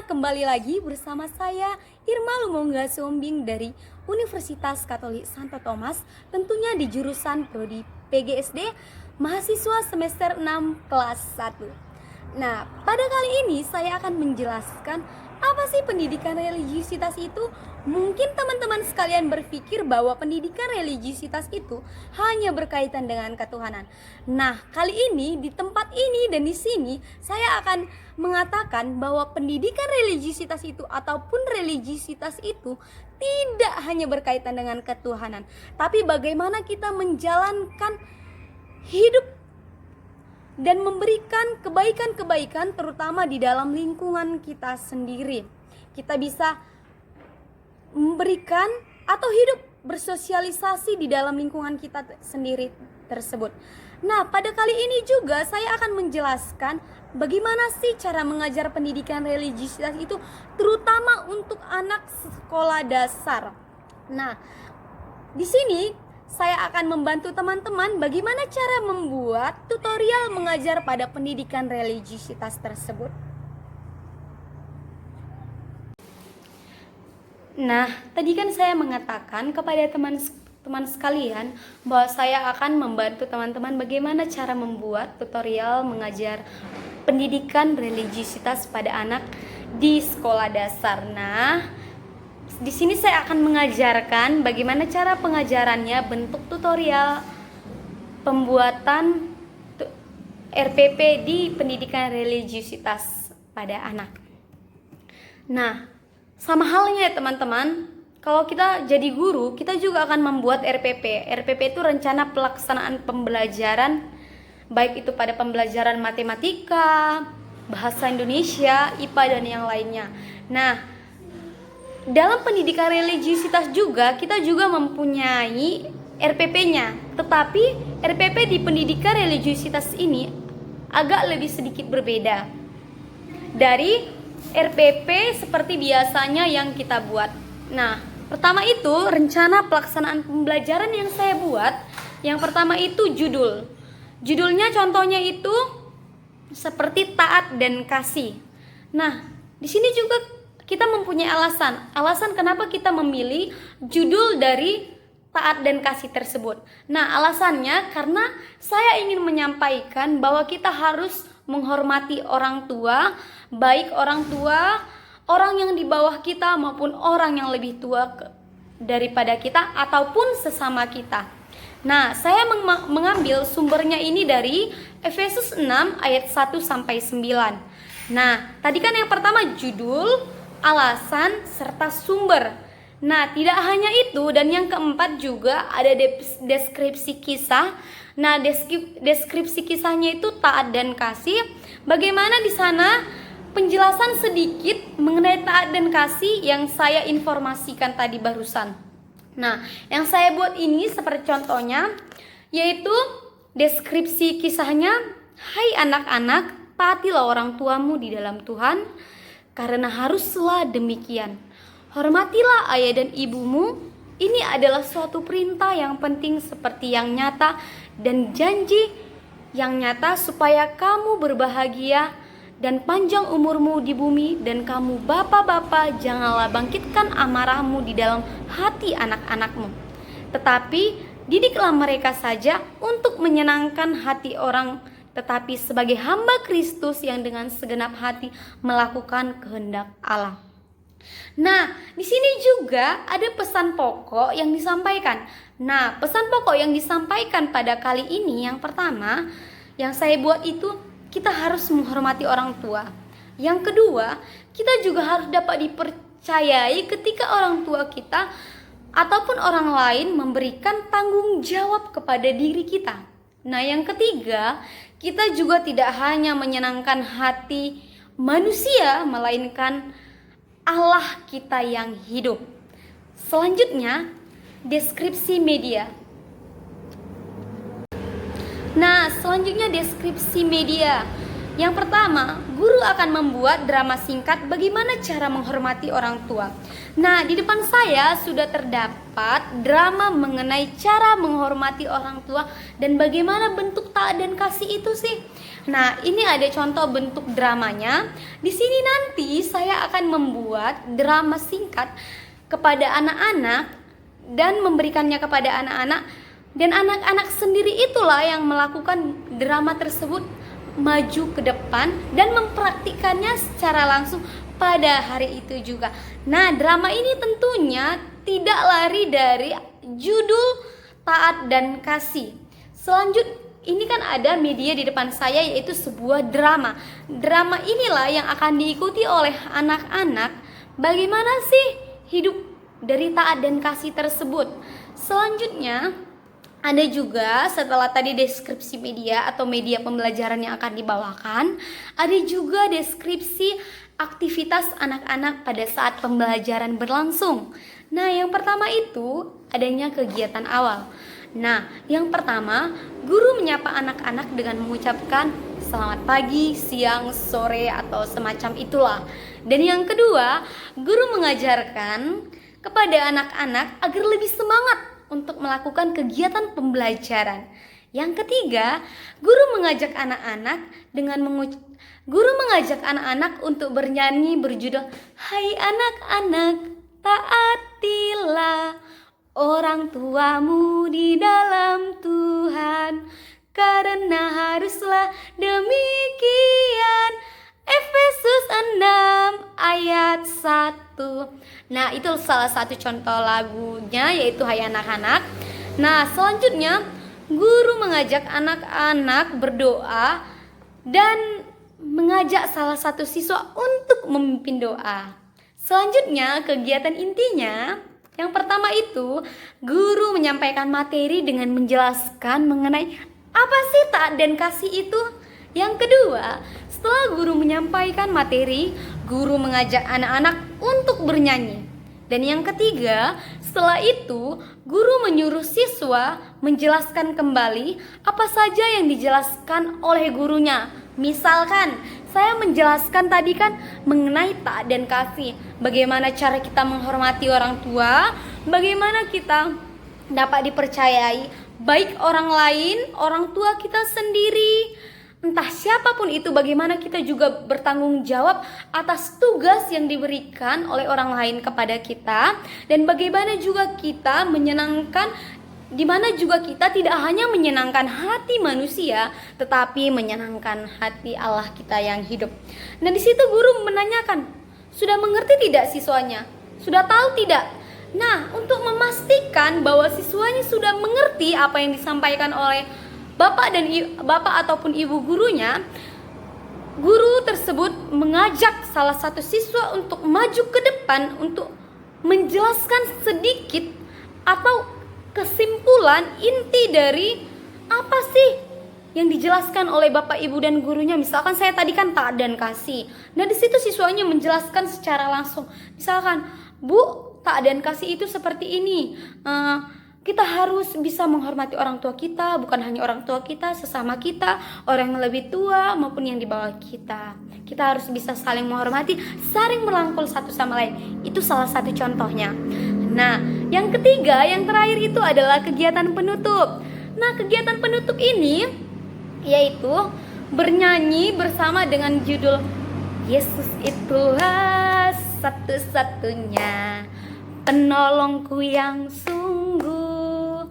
kembali lagi bersama saya Irma Lumongga Sombing dari Universitas Katolik Santo Thomas, tentunya di jurusan Prodi PGSD, mahasiswa semester 6 kelas 1. Nah, pada kali ini saya akan menjelaskan apa sih pendidikan religiusitas itu. Mungkin teman-teman sekalian berpikir bahwa pendidikan religiusitas itu hanya berkaitan dengan ketuhanan. Nah, kali ini di tempat ini dan di sini saya akan mengatakan bahwa pendidikan religiusitas itu ataupun religiusitas itu tidak hanya berkaitan dengan ketuhanan, tapi bagaimana kita menjalankan hidup dan memberikan kebaikan-kebaikan terutama di dalam lingkungan kita sendiri. Kita bisa memberikan atau hidup bersosialisasi di dalam lingkungan kita sendiri tersebut. Nah, pada kali ini juga saya akan menjelaskan bagaimana sih cara mengajar pendidikan religiusitas itu terutama untuk anak sekolah dasar. Nah, di sini saya akan membantu teman-teman bagaimana cara membuat tutorial mengajar pada pendidikan religiusitas tersebut. Nah, tadi kan saya mengatakan kepada teman-teman sekalian bahwa saya akan membantu teman-teman bagaimana cara membuat tutorial mengajar pendidikan religiusitas pada anak di sekolah dasar. Nah, di sini saya akan mengajarkan bagaimana cara pengajarannya, bentuk tutorial pembuatan RPP di pendidikan religiusitas pada anak. Nah, sama halnya ya teman-teman, kalau kita jadi guru, kita juga akan membuat RPP. RPP itu rencana pelaksanaan pembelajaran, baik itu pada pembelajaran matematika, bahasa Indonesia, IPA dan yang lainnya. Nah, dalam pendidikan religiusitas juga kita juga mempunyai RPP-nya. Tetapi RPP di pendidikan religiusitas ini agak lebih sedikit berbeda dari RPP seperti biasanya yang kita buat. Nah, pertama itu rencana pelaksanaan pembelajaran yang saya buat. Yang pertama itu judul. Judulnya contohnya itu seperti taat dan kasih. Nah, di sini juga kita mempunyai alasan. Alasan kenapa kita memilih judul dari taat dan kasih tersebut. Nah, alasannya karena saya ingin menyampaikan bahwa kita harus menghormati orang tua, baik orang tua, orang yang di bawah kita maupun orang yang lebih tua daripada kita ataupun sesama kita. Nah, saya mengambil sumbernya ini dari Efesus 6 ayat 1 sampai 9. Nah, tadi kan yang pertama judul, alasan serta sumber. Nah, tidak hanya itu, dan yang keempat juga ada deskripsi kisah. Nah, deskripsi kisahnya itu taat dan kasih. Bagaimana di sana penjelasan sedikit mengenai taat dan kasih yang saya informasikan tadi barusan. Nah, yang saya buat ini seperti contohnya, yaitu deskripsi kisahnya, hai anak-anak, taatilah orang tuamu di dalam Tuhan, karena haruslah demikian. Hormatilah ayah dan ibumu. Ini adalah suatu perintah yang penting seperti yang nyata dan janji yang nyata supaya kamu berbahagia dan panjang umurmu di bumi, dan kamu bapak-bapak janganlah bangkitkan amarahmu di dalam hati anak-anakmu, tetapi didiklah mereka saja untuk menyenangkan hati orang, tetapi sebagai hamba Kristus yang dengan segenap hati melakukan kehendak Allah. Nah, di sini juga ada pesan pokok yang disampaikan. Nah, pesan pokok yang disampaikan pada kali ini yang pertama yang saya buat itu kita harus menghormati orang tua. Yang kedua, kita juga harus dapat dipercayai ketika orang tua kita ataupun orang lain memberikan tanggung jawab kepada diri kita. Nah, yang ketiga, kita juga tidak hanya menyenangkan hati manusia, melainkan Allah kita yang hidup. Selanjutnya, deskripsi media. Nah, selanjutnya deskripsi media. Yang pertama, guru akan membuat drama singkat bagaimana cara menghormati orang tua. Nah, di depan saya sudah terdapat drama mengenai cara menghormati orang tua dan bagaimana bentuk taat dan kasih itu sih. Nah, ini ada contoh bentuk dramanya. Di sini nanti saya akan membuat drama singkat kepada anak-anak dan memberikannya kepada anak-anak, dan anak-anak sendiri itulah yang melakukan drama tersebut maju ke depan dan mempraktikkannya secara langsung pada hari itu juga. Nah, drama ini tentunya tidak lari dari judul taat dan kasih. Ini kan ada media di depan saya, yaitu sebuah drama. Drama inilah yang akan diikuti oleh anak-anak. Bagaimana sih hidup dari taat dan kasih tersebut? Selanjutnya ada juga, setelah tadi deskripsi media atau media pembelajaran yang akan dibawakan, ada juga deskripsi aktivitas anak-anak pada saat pembelajaran berlangsung. Nah, yang pertama itu adanya kegiatan awal. Nah, yang pertama, guru menyapa anak-anak dengan mengucapkan selamat pagi, siang, sore, atau semacam itulah. Dan yang kedua, guru mengajarkan kepada anak-anak agar lebih semangat untuk melakukan kegiatan pembelajaran. Yang ketiga, guru mengajak anak-anak untuk bernyanyi berjudul "Hai anak-anak, taatilah orang tuamu di dalam Tuhan, karena haruslah demikian." Efesus 6 ayat 1. Nah, itu salah satu contoh lagunya, yaitu Hai Anak-anak. Nah, selanjutnya guru mengajak anak-anak berdoa dan mengajak salah satu siswa untuk memimpin doa. Selanjutnya, kegiatan intinya yang pertama itu guru menyampaikan materi dengan menjelaskan mengenai apa sih taat dan kasih itu. Yang kedua, setelah guru menyampaikan materi, guru mengajak anak-anak untuk bernyanyi. Dan yang ketiga, setelah itu guru menyuruh siswa menjelaskan kembali apa saja yang dijelaskan oleh gurunya. Misalkan saya menjelaskan tadi kan mengenai taat dan kasih, bagaimana cara kita menghormati orang tua, bagaimana kita dapat dipercayai baik orang lain, orang tua kita sendiri, entah siapapun itu, bagaimana kita juga bertanggung jawab atas tugas yang diberikan oleh orang lain kepada kita, dan bagaimana juga kita menyenangkan, di mana juga kita tidak hanya menyenangkan hati manusia, tetapi menyenangkan hati Allah kita yang hidup. Nah, di situ guru menanyakan, sudah mengerti tidak siswanya? Sudah tahu tidak? Nah, untuk memastikan bahwa siswanya sudah mengerti apa yang disampaikan oleh bapak ataupun ibu gurunya, guru tersebut mengajak salah satu siswa untuk maju ke depan untuk menjelaskan sedikit atau kesimpulan inti dari apa sih yang dijelaskan oleh bapak, ibu, dan gurunya. Misalkan saya tadi kan taat dan kasih. Nah, di situ siswanya menjelaskan secara langsung. Misalkan, Bu, taat dan kasih itu seperti ini. Kita harus bisa menghormati orang tua kita, bukan hanya orang tua kita, sesama kita, orang yang lebih tua maupun yang di bawah kita. Kita harus bisa saling menghormati, saling merangkul satu sama lain. Itu salah satu contohnya. Nah, yang ketiga, yang terakhir itu adalah kegiatan penutup. Nah, kegiatan penutup ini yaitu bernyanyi bersama dengan judul Yesus itulah satu-satunya penolongku yang sungguh,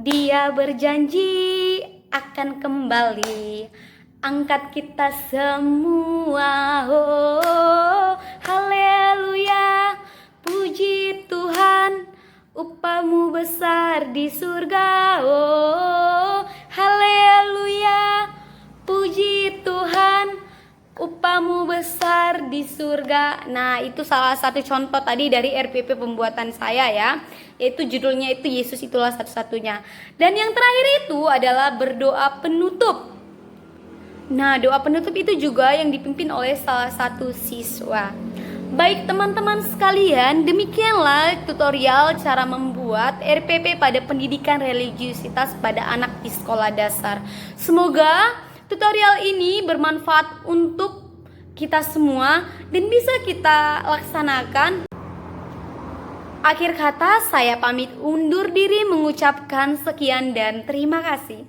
Dia berjanji akan kembali angkat kita semua. Oh, haleluya, puji Tuhan, upahmu besar di surga. Oh, haleluya, puji Tuhan, upahmu besar di surga. Nah, itu salah satu contoh tadi dari RPP pembuatan saya ya, yaitu judulnya itu Yesus itulah satu-satunya. Dan yang terakhir itu adalah berdoa penutup. Nah, doa penutup itu juga yang dipimpin oleh salah satu siswa. Baik teman-teman sekalian, demikianlah tutorial cara membuat RPP pada pendidikan religiusitas pada anak di sekolah dasar. Semoga tutorial ini bermanfaat untuk kita semua dan bisa kita laksanakan. Akhir kata, saya pamit undur diri mengucapkan sekian dan terima kasih.